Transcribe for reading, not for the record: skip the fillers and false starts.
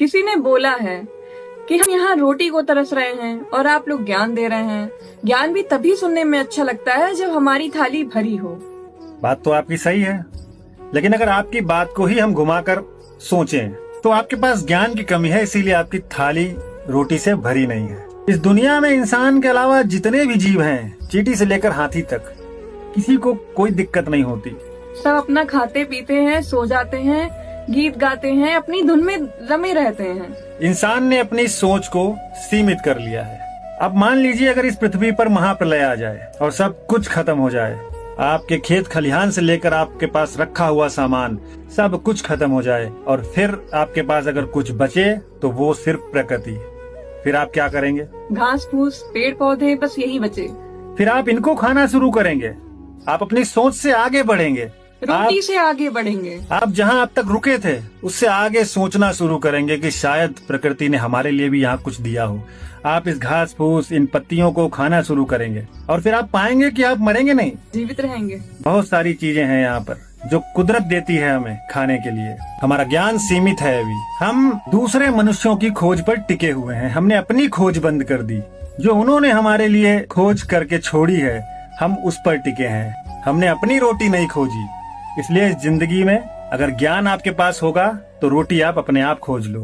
किसी ने बोला है कि हम यहाँ रोटी को तरस रहे हैं और आप लोग ज्ञान दे रहे हैं। ज्ञान भी तभी सुनने में अच्छा लगता है जब हमारी थाली भरी हो। बात तो आपकी सही है, लेकिन अगर आपकी बात को ही हम घुमाकर सोचें तो आपके पास ज्ञान की कमी है, इसीलिए आपकी थाली रोटी से भरी नहीं है। इस दुनिया में इंसान के अलावा जितने भी जीव हैं, चींटी से लेकर हाथी तक, किसी को कोई दिक्कत नहीं होती। सब अपना खाते पीते हैं, सो जाते हैं, गीत गाते हैं, अपनी धुन में रमे रहते हैं। इंसान ने अपनी सोच को सीमित कर लिया है। अब मान लीजिए अगर इस पृथ्वी पर महाप्रलय आ जाए और सब कुछ खत्म हो जाए, आपके खेत खलिहान से लेकर आपके पास रखा हुआ सामान सब कुछ खत्म हो जाए और फिर आपके पास अगर कुछ बचे तो वो सिर्फ प्रकृति, फिर आप क्या करेंगे? घास फूस, पेड़ पौधे, बस यही बचे। फिर आप इनको खाना शुरू करेंगे। आप अपनी सोच से आगे बढ़ेंगे, रोटी से आगे बढ़ेंगे। आप जहां अब तक रुके थे उससे आगे सोचना शुरू करेंगे कि शायद प्रकृति ने हमारे लिए भी यहाँ कुछ दिया हो। आप इस घास फूस, इन पत्तियों को खाना शुरू करेंगे और फिर आप पाएंगे कि आप मरेंगे नहीं, जीवित रहेंगे। बहुत सारी चीजें हैं यहाँ पर जो कुदरत देती है हमें खाने के लिए। हमारा ज्ञान सीमित है। अभी हम दूसरे मनुष्यों की खोज पर टिके हुए हैं। हमने अपनी खोज बंद कर दी। जो उन्होंने हमारे लिए खोज करके छोड़ी है, हम उस पर टिके हैं। हमने अपनी रोटी नहीं खोजी। इसलिए इस जिंदगी में अगर ज्ञान आपके पास होगा तो रोटी आप अपने आप खोज लो।